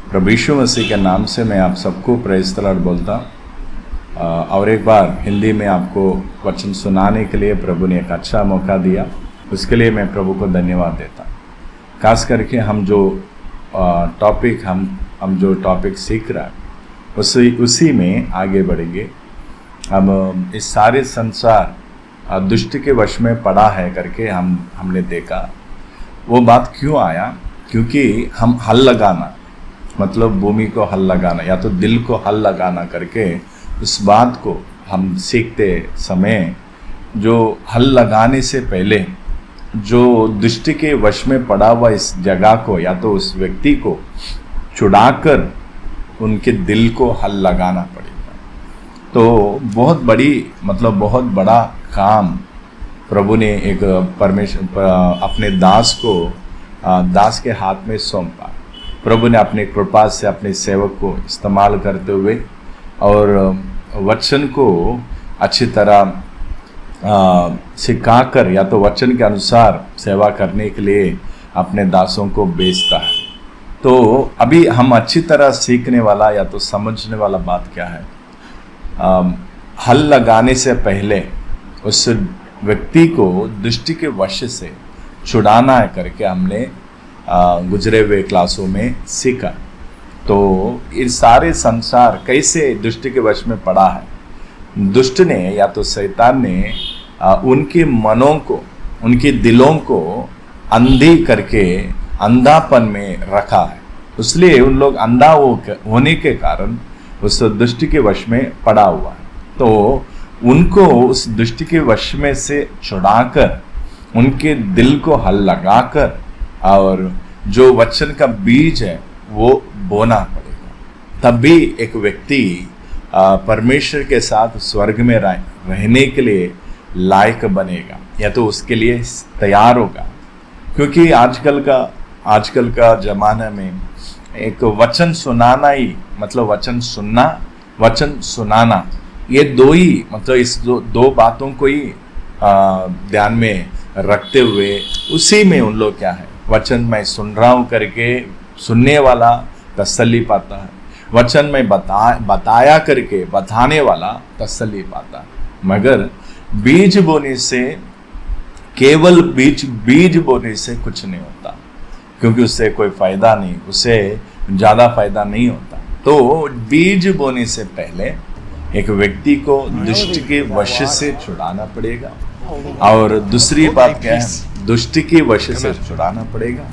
प्रभु यीशु मसीह के नाम से मैं आप सबको प्रेज़ द लॉर्ड बोलता हूँ। और एक बार हिंदी में आपको वचन सुनाने के लिए प्रभु ने एक अच्छा मौका दिया, उसके लिए मैं प्रभु को धन्यवाद देता हूँ। खास करके हम जो टॉपिक सीख रहा है उसी में आगे बढ़ेंगे। हम इस सारे संसार दुष्ट के वश में पड़ा है करके हमने देखा। वो बात क्यों आया? क्योंकि हम हल लगाना, मतलब भूमि को हल लगाना या तो दिल को हल लगाना करके उस बात को हम सीखते समय, जो हल लगाने से पहले जो दुष्ट के वश में पड़ा हुआ इस जगह को या तो उस व्यक्ति को छुड़ाकर उनके दिल को हल लगाना पड़ेगा। तो बहुत बड़ा काम प्रभु ने एक अपने दास के हाथ में सौंपा। प्रभु ने अपनी कृपा से अपने सेवक को इस्तेमाल करते हुए और वचन को अच्छी तरह सिखाकर या तो वचन के अनुसार सेवा करने के लिए अपने दासों को भेजता है। तो अभी हम अच्छी तरह सीखने वाला या तो समझने वाला बात क्या है? हल लगाने से पहले उस व्यक्ति को दुष्ट के वश से छुड़ाना है करके हमने गुजरे हुए क्लासों में सीखा। तो इस सारे संसार कैसे दुष्ट के वश में पड़ा है? दुष्ट ने या तो शैतान ने उनके मनों को, उनके दिलों को अंधी करके अंधापन में रखा है। इसलिए उन लोग अंधा होने के कारण उस दुष्ट के वश में पड़ा हुआ है। तो उनको उस दुष्ट के वश में से छुड़ाकर उनके दिल को हल लगाकर और जो वचन का बीज है वो बोना पड़ेगा। तब भी एक व्यक्ति परमेश्वर के साथ स्वर्ग में रहने के लिए लायक बनेगा या तो उसके लिए तैयार होगा। क्योंकि आजकल का जमाना में एक वचन सुनाना ही, मतलब वचन सुनना, वचन सुनाना, ये दो ही, मतलब इस दो बातों को ही ध्यान में रखते हुए उसी में उन लोग क्या है, वचन मैं सुन रहा हूँ करके सुनने वाला तसल्ली पाता है, वचन में बताया करके बताने वाला तसल्ली पाता है। मगर बीज बोने से, केवल बीज बोने से कुछ नहीं होता, क्योंकि उससे कोई फायदा नहीं, उससे ज़्यादा फायदा नहीं होता। तो बीज बोने से पहले एक व्यक्ति को दुष्ट के वश से छुड़ाना पड़ेगा। और दूसरी बात क्या है? दुष्ट के वश से छुड़ाना पड़ेगा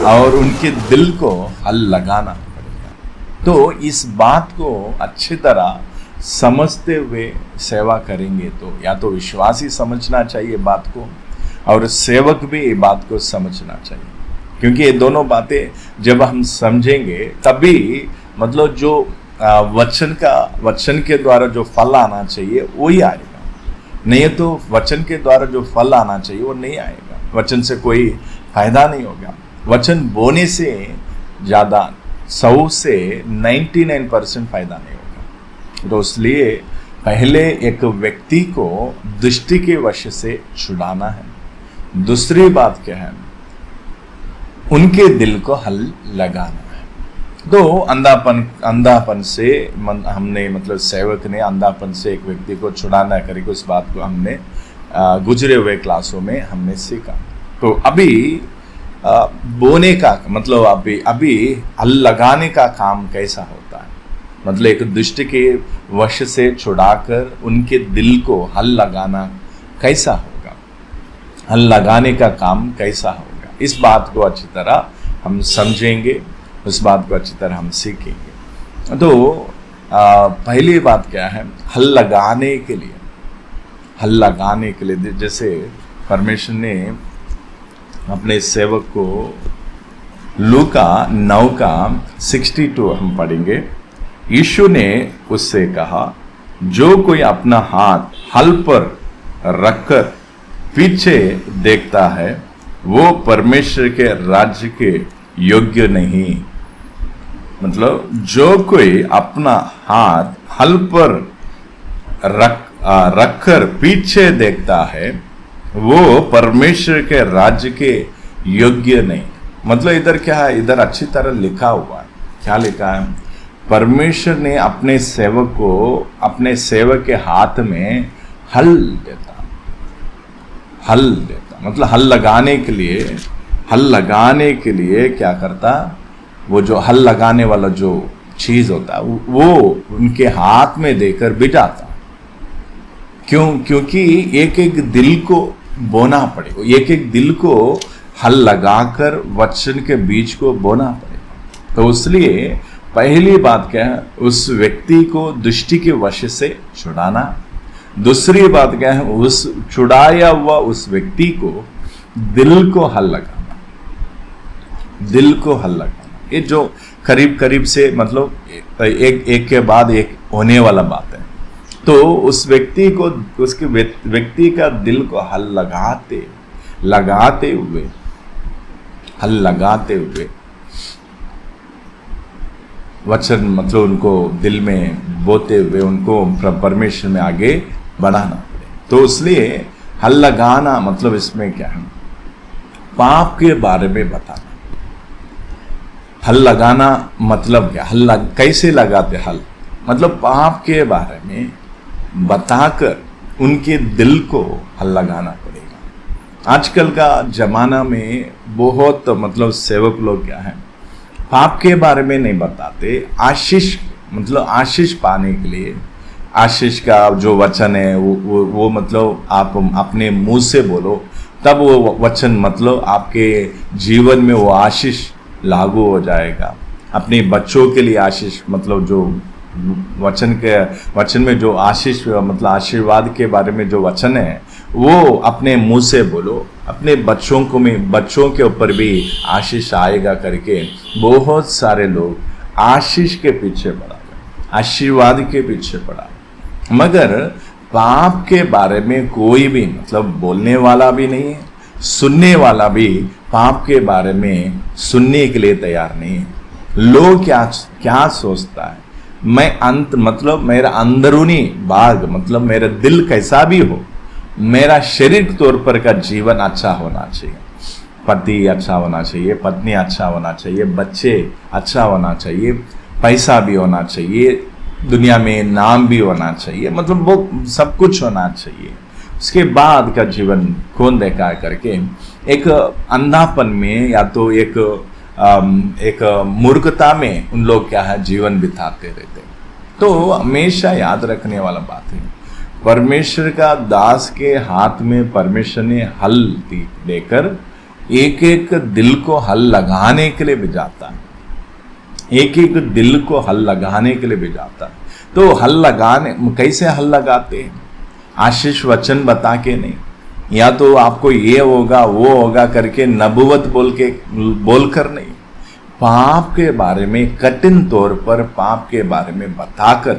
और उनके दिल को हल लगाना पड़ेगा। तो इस बात को अच्छी तरह समझते हुए सेवा करेंगे तो या तो विश्वासी समझना चाहिए बात को, और सेवक भी ये बात को समझना चाहिए। क्योंकि ये दोनों बातें जब हम समझेंगे तभी, मतलब जो वचन के द्वारा जो फल आना चाहिए वही आएगा। नहीं तो वचन के द्वारा जो फल आना चाहिए वो नहीं आएगा, वचन से कोई फायदा नहीं होगा। वचन बोने से ज़्यादा 100 से 99% फायदा नहीं होगा। तो इसलिए पहले एक व्यक्ति को दुष्ट के वश से छुड़ाना है। दूसरी बात क्या है? उनके दिल को हल लगाना है। तो अंधापन से हमने, मतलब सेवक ने अंधापन से एक व्यक्ति को छुड़ाना करके उस बात को हमने गुजरे हुए क्लासों में हमने सीखा। तो अभी बोने का मतलब अभी हल लगाने का काम कैसा होता है? मतलब एक दुष्ट के वश से छुड़ाकर उनके दिल को हल लगाना कैसा होगा? हल लगाने का काम कैसा होगा? इस बात को अच्छी तरह हम समझेंगे, उस बात को अच्छी तरह हम सीखेंगे। तो पहली बात क्या है? हल लगाने के लिए जैसे परमेश्वर ने अपने सेवक को लूका 9:62 हम पढ़ेंगे। यीशु ने उससे कहा, जो कोई अपना हाथ हल पर रखकर पीछे देखता है वो परमेश्वर के राज्य के योग्य नहीं। मतलब जो कोई अपना हाथ हल पर रखकर पीछे देखता है वो परमेश्वर के राज्य के योग्य नहीं। मतलब इधर क्या है? इधर अच्छी तरह लिखा हुआ है क्या लिखा है? परमेश्वर ने अपने सेवक के हाथ में हल देता, मतलब हल लगाने के लिए क्या करता? वो जो हल लगाने वाला जो चीज होता वो उनके हाथ में देकर बिठाता। क्योंकि एक एक दिल को बोना पड़ेगा, एक एक दिल को हल लगाकर वचन के बीज को बोना पड़ेगा। तो इसलिए पहली बात क्या है? उस व्यक्ति को दृष्टि के वश से छुड़ाना। दूसरी बात क्या है? उस छुड़ाया हुआ उस व्यक्ति को दिल को हल लगाना, ये जो करीब से मतलब एक के बाद एक होने वाला बात है। तो उस व्यक्ति को, उसके व्यक्ति का दिल को हल लगाते हुए वचन मतलब उनको दिल में बोते हुए उनको परमेश्वर में आगे बढ़ाना पड़े। तो इसलिए हल लगाना मतलब इसमें क्या है? पाप के बारे में बताना। हल लगाना मतलब क्या? कैसे लगाते हल? मतलब पाप के बारे में बताकर उनके दिल को हल लगाना पड़ेगा। आजकल का जमाना में बहुत मतलब सेवक लोग क्या है, पाप के बारे में नहीं बताते, आशीष पाने के लिए, आशीष का जो वचन है वो मतलब आप अपने मुंह से बोलो, तब वो वचन मतलब आपके जीवन में वो आशीष लागू हो जाएगा। अपने बच्चों के लिए आशीष मतलब जो वचन में जो आशीष मतलब आशीर्वाद के बारे में जो वचन है वो अपने मुंह से बोलो, अपने बच्चों के ऊपर भी आशीष आएगा करके बहुत सारे लोग आशीष के पीछे पड़ा, आशीर्वाद के पीछे पड़ा, मगर पाप के बारे में कोई भी मतलब बोलने वाला भी नहीं है, सुनने वाला भी पाप के बारे में सुनने के लिए तैयार नहीं है। लोग क्या सोचता है, मतलब मेरा अंदरूनी भाग मतलब मेरा दिल कैसा भी हो, मेरा शारीरिक तौर पर का जीवन अच्छा होना चाहिए, पति अच्छा होना चाहिए, पत्नी अच्छा होना चाहिए, बच्चे अच्छा होना चाहिए, पैसा भी होना चाहिए, दुनिया में नाम भी होना चाहिए, मतलब वो सब कुछ होना चाहिए। उसके बाद का जीवन कौन देखा करके एक अंधापन में या तो एक मूर्खता में उन लोग क्या है जीवन बिताते रहते। तो हमेशा याद रखने वाला बात है, परमेश्वर का दास के हाथ में परमेश्वर ने हल देकर एक एक दिल को हल लगाने के लिए भिजाता है, एक एक दिल को हल लगाने के लिए भिजाता है। तो हल लगाने कैसे हल लगाते हैं? आशीष वचन बता के नहीं, या तो आपको ये होगा वो होगा करके नबुवत बोलकर नहीं, पाप के बारे में कठिन तौर पर पाप के बारे में बताकर,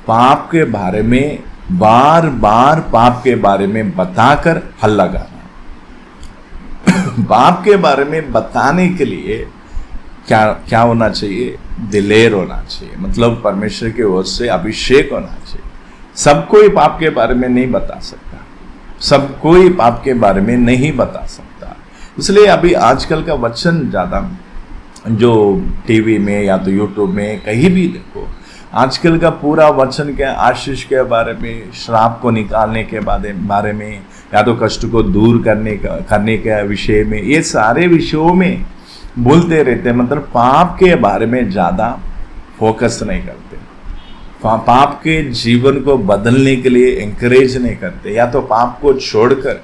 पाप के बारे में बार बार पाप के बारे में बताकर हल लगाना। पाप के बारे में बताने के लिए क्या होना चाहिए? दिलेर होना चाहिए, मतलब परमेश्वर की ओर से अभिषेक होना चाहिए। सब कोई पाप के बारे में नहीं बता सकता, सब कोई पाप के बारे में नहीं बता सकता। इसलिए अभी आजकल का वचन ज़्यादा जो टीवी में या तो यूट्यूब में कहीं भी देखो, आजकल का पूरा वचन के आशीष के बारे में, श्राप को निकालने के बारे में, या तो कष्ट को दूर करने के विषय में, ये सारे विषयों में बोलते रहते हैं, मतलब पाप के बारे में ज़्यादा फोकस नहीं करते, पाप के जीवन को बदलने के लिए एंकरेज नहीं करते, या तो पाप को छोड़कर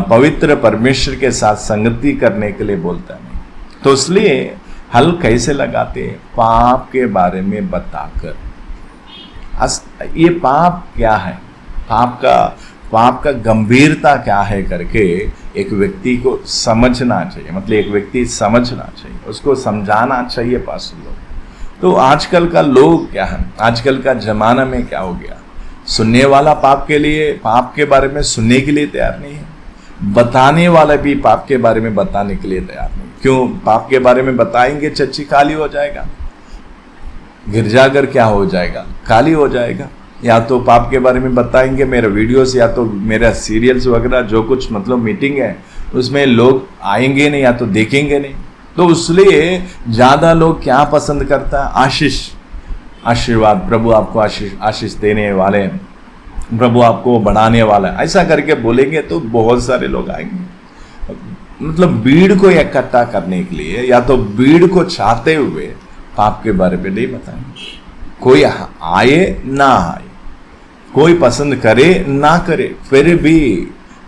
पवित्र परमेश्वर के साथ संगति करने के लिए बोलता नहीं। तो इसलिए हल कैसे लगाते हैं? पाप के बारे में बताकर, ये पाप क्या है, पाप का गंभीरता क्या है करके एक व्यक्ति को समझना चाहिए, मतलब एक व्यक्ति समझना चाहिए, उसको समझाना चाहिए पास्टर लोग। तो आजकल का लोग क्या है, आजकल का जमाना में क्या हो गया, सुनने वाला पाप के बारे में सुनने के लिए तैयार नहीं है, बताने वाला भी पाप के बारे में बताने के लिए तैयार नहीं। क्यों? पाप के बारे में बताएंगे चर्च खाली हो जाएगा, गिरजाघर क्या हो जाएगा, खाली हो जाएगा। या तो पाप के बारे में बताएंगे मेरा वीडियोस या तो मेरा सीरियल्स वगैरह जो कुछ मतलब मीटिंग है उसमें लोग आएंगे नहीं या तो देखेंगे नहीं, तो इसलिए ज्यादा लोग क्या पसंद करता है? आशीष, आशीर्वाद, प्रभु आपको आशीष देने वाले हैं, प्रभु आपको बढ़ाने वाला है, ऐसा करके बोलेंगे तो बहुत सारे लोग आएंगे। मतलब भीड़ को इकट्ठा करने के लिए या तो भीड़ को चाहते हुए पाप के बारे में नहीं बताएंगे। कोई आए ना आए, कोई पसंद करे ना करे, फिर भी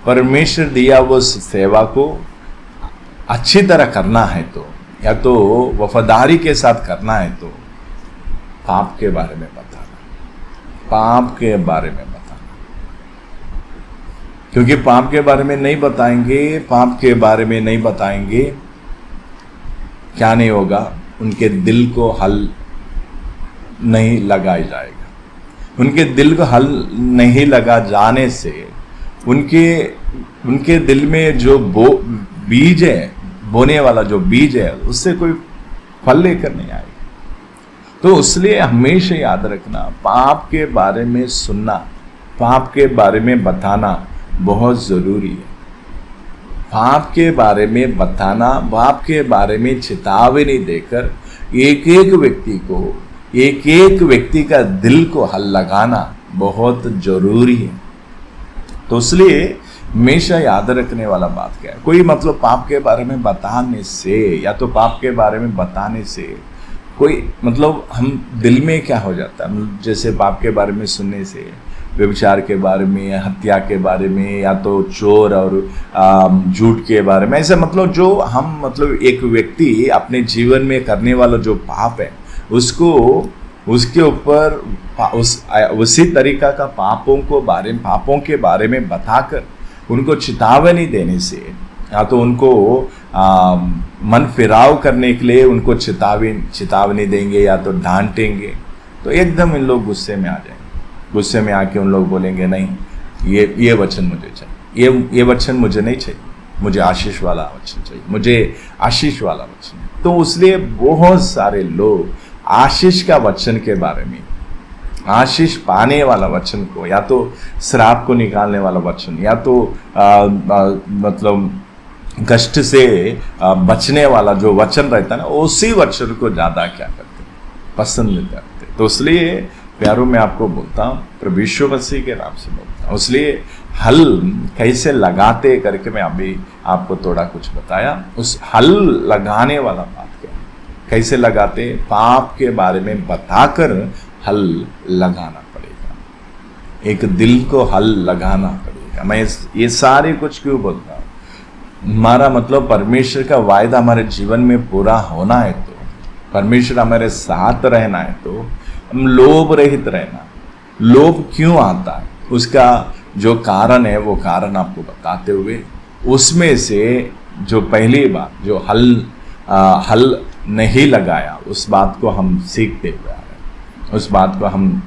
परमेश्वर दिया वो सेवा को अच्छी तरह करना है तो, या तो वफादारी के साथ करना है तो पाप के बारे में बताना, पाप के बारे में बताना। क्योंकि पाप के बारे में नहीं बताएंगे, पाप के बारे में नहीं बताएंगे, क्या नहीं होगा? उनके दिल को हल नहीं लगाया जाएगा। उनके दिल को हल नहीं लगा जाने से उनके दिल में जो बीज है, बोने वाला जो बीज है, उससे कोई फल लेकर नहीं आएगा। तो इसलिए हमेशा याद रखना, पाप के बारे में सुनना, पाप के बारे में बताना बहुत जरूरी है। पाप के बारे में बताना, पाप के बारे में चेतावनी देकर एक एक व्यक्ति का दिल को हल लगाना बहुत जरूरी है। तो इसलिए हमेशा याद रखने वाला बात क्या है? कोई मतलब पाप के बारे में बताने से या तो पाप के बारे में बताने से कोई मतलब हम दिल में क्या हो जाता है? जैसे पाप के बारे में सुनने से, व्यभिचार के बारे में, हत्या के बारे में, या तो चोर और झूठ के बारे में, ऐसे मतलब जो हम मतलब एक व्यक्ति अपने जीवन में करने वाला जो पाप है उसको उसके ऊपर उसी तरीका का पापों के बारे में बताकर उनको चेतावनी देने से, या तो उनको मन फिराव करने के लिए उनको चेतावनी देंगे या तो डांटेंगे, तो एकदम इन लोग गुस्से में आ जाएंगे। गुस्से में आके उन लोग बोलेंगे नहीं, ये वचन मुझे चाहिए, ये वचन मुझे नहीं चाहिए, मुझे आशीष वाला वचन चाहिए, मुझे आशीष वाला वचन। तो इसलिए बहुत सारे लोग आशीष का वचन के बारे में, आशीष पाने वाला वचन को, या तो श्राप को निकालने वाला वचन, या तो मतलब कष्ट से बचने वाला जो वचन रहता है ना, उसी वचन को ज्यादा क्या करते हैं? पसंद करते। तो इसलिए प्यारों में आपको बोलता हूँ, प्रभु यीशु मसीह के नाम से बोलता हूँ। इसलिए हल कैसे लगाते करके मैं अभी आपको थोड़ा कुछ बताया। उस हल लगाने वाला बात क्या है? कैसे लगाते? पाप के बारे में बताकर हल लगाना पड़ेगा, एक दिल को हल लगाना पड़ेगा। मैं ये सारे कुछ क्यों बोलता हूँ? हमारा मतलब परमेश्वर का वायदा हमारे जीवन में पूरा होना है तो, परमेश्वर हमारे साथ रहना है तो हम लोभ रहित रहना। लोभ क्यों आता है उसका जो कारण है वो कारण आपको बताते हुए, उसमें से जो पहली बात जो हल नहीं लगाया, उस बात को हम सीखते हुए आ रहे हैं, उस बात को हम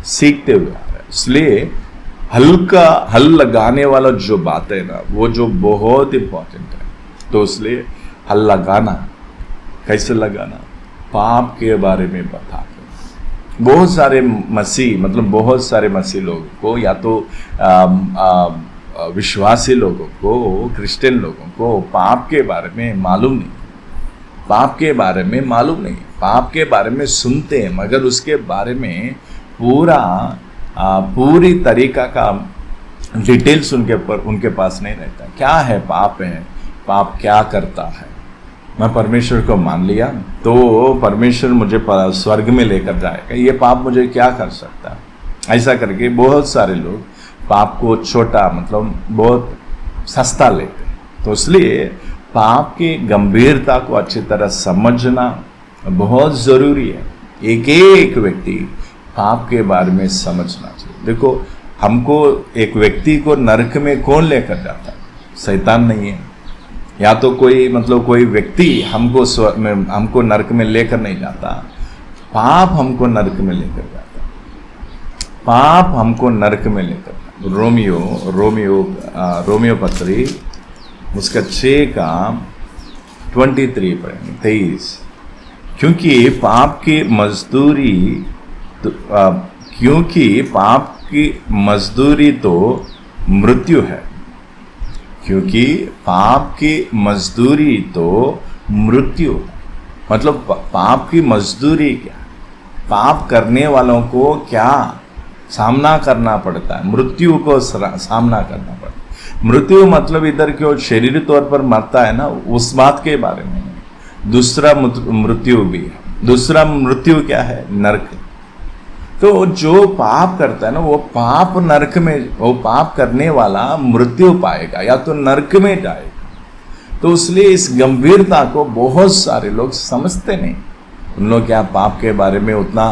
सीखते हुए आ रहे हैं। इसलिए हल लगाने वाला जो बात है ना, वो जो बहुत इंपॉर्टेंट है। तो इसलिए हल लगाना, कैसे लगाना? पाप के बारे में बता। बहुत सारे मसीह लोगों को, या तो विश्वासी लोगों को, क्रिश्चियन लोगों को पाप के बारे में मालूम नहीं, पाप के बारे में मालूम नहीं, पाप के बारे में सुनते हैं मगर उसके बारे में पूरी तरीका का डिटेल्स उनके पास नहीं रहता। क्या है पाप? है पाप क्या करता है? मैं परमेश्वर को मान लिया तो परमेश्वर मुझे स्वर्ग में लेकर जाएगा, ये पाप मुझे क्या कर सकता है? ऐसा करके बहुत सारे लोग पाप को छोटा मतलब बहुत सस्ता लेते हैं। तो इसलिए पाप की गंभीरता को अच्छी तरह समझना बहुत ज़रूरी है। एक एक व्यक्ति पाप के बारे में समझना चाहिए। देखो, हमको एक व्यक्ति को नरक में कौन लेकर जाता है? शैतान नहीं है, या तो कोई व्यक्ति हमको नरक में लेकर नहीं जाता, पाप हमको नरक में लेकर जाता, पाप हमको नरक में लेकर जाता। रोमियो पत्री उसका 6 का 23 क्योंकि पाप की मजदूरी तो मृत्यु है, क्योंकि पाप की मजदूरी तो मृत्यु, मतलब पाप की मजदूरी क्या, पाप करने वालों को क्या सामना करना पड़ता है, मृत्यु को सामना करना पड़ता है। मृत्यु मतलब इधर क्यों शरीर तौर पर मरता है ना, उस बात के बारे में। दूसरा मृत्यु भी है। दूसरा मृत्यु क्या है? नरक। तो जो पाप करता है ना, वो पाप नरक में, वो पाप करने वाला मृत्यु पाएगा या तो नरक में जाएगा। तो इसलिए इस गंभीरता को बहुत सारे लोग समझते नहीं। उन लोग क्या पाप के बारे में उतना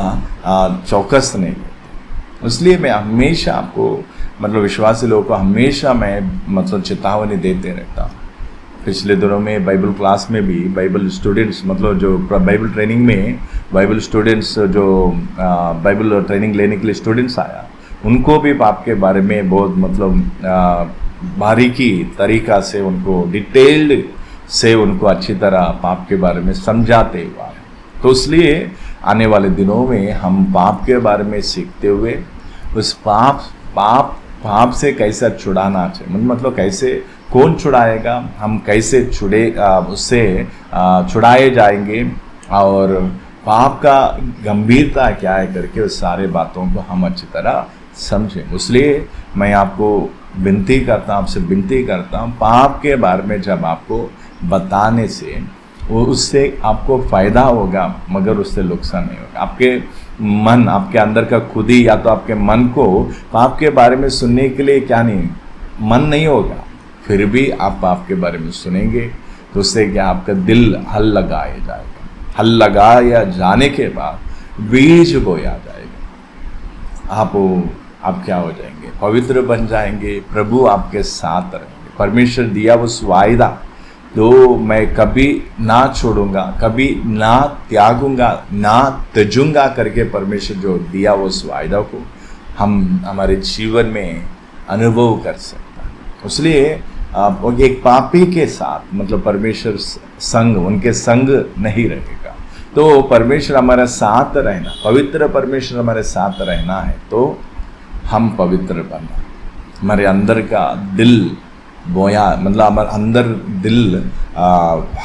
चौकस नहीं होते। इसलिए मैं हमेशा आपको, मतलब विश्वासी लोगों को हमेशा मैं मतलब चेतावनी देते रहता हूँ। पिछले दिनों में बाइबल क्लास में भी बाइबल स्टूडेंट्स, मतलब जो बाइबल ट्रेनिंग में बाइबल स्टूडेंट्स, जो बाइबल ट्रेनिंग लेने के लिए स्टूडेंट्स आया, उनको भी पाप के बारे में बहुत मतलब बारीकी तरीका से, उनको डिटेल्ड से उनको अच्छी तरह पाप के बारे में समझाते हुआ है। तो इसलिए आने वाले दिनों में हम पाप के बारे में सीखते हुए उस पाप से कैसे छुड़ाना चाहिए, मतलब कैसे, कौन छुड़ाएगा, हम कैसे उससे छुड़ाए जाएंगे और पाप का गंभीरता क्या है करके उस सारे बातों को हम अच्छी तरह समझें। इसलिए मैं आपको विनती करता हूँ, आपसे विनती करता हूँ, पाप के बारे में जब आपको बताने से वो उससे आपको फ़ायदा होगा, मगर उससे नुकसान नहीं होगा। आपके मन, आपके अंदर का खुद ही, या तो आपके मन को पाप के बारे में सुनने के लिए क्या नहीं, मन नहीं होगा, फिर भी आप पाप के बारे में सुनेंगे तो उससे क्या, आपका दिल हल लगाया जाएगा। हल लगाया जाने के बाद बीज बोया जाएगा। आप क्या हो जाएंगे? पवित्र बन जाएंगे। प्रभु आपके साथ रहेंगे। परमेश्वर दिया उस वायदा, तो मैं कभी ना छोड़ूंगा, कभी ना त्यागूंगा, ना त्यजूंगा करके परमेश्वर जो दिया उस वायदा को हम हमारे जीवन में अनुभव कर सकते हैं। इसलिए एक पापी के साथ, मतलब परमेश्वर संग, उनके संग नहीं रहेगा। तो परमेश्वर हमारे साथ रहना, पवित्र परमेश्वर हमारे साथ रहना है तो हम पवित्र बनना, हमारे अंदर का दिल बोया, मतलब हमारे अंदर दिल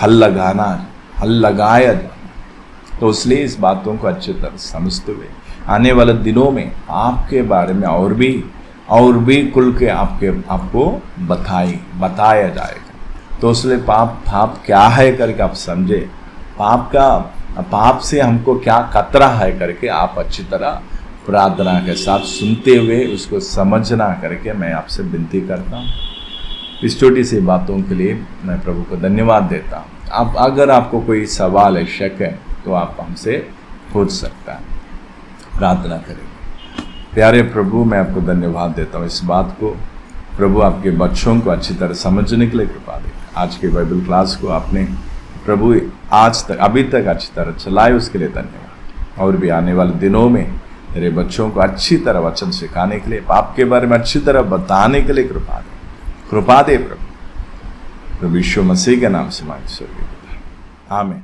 हल लगाया जाना। तो इसलिए इस बातों को अच्छी तरह समझते हुए आने वाले दिनों में आपके बारे में और भी खुल के आपको बताया जाएगा। तो इसलिए पाप क्या है करके आप समझे, पाप से हमको क्या खतरा है करके आप अच्छी तरह प्रार्थना के साथ सुनते हुए उसको समझना करके मैं आपसे विनती करता हूँ। इस छोटी सी बातों के लिए मैं प्रभु को धन्यवाद देता हूँ। अगर आपको कोई सवाल है, शक है, तो आप हमसे पूछ सकता है। प्रार्थना करेंगे। प्यारे प्रभु, मैं आपको धन्यवाद देता हूँ इस बात को। प्रभु आपके बच्चों को अच्छी तरह समझने के लिए कृपा दे। आज के बाइबल क्लास को आपने प्रभु आज तक, अभी तक अच्छी तरह चलाए, उसके लिए धन्यवाद। और भी आने वाले दिनों में मेरे बच्चों को अच्छी तरह वचन सिखाने के लिए, पाप के बारे में अच्छी तरह बताने के लिए कृपा दे प्रभु। प्रभु यीशु मसीह के नाम से मांगते हैं। आमीन।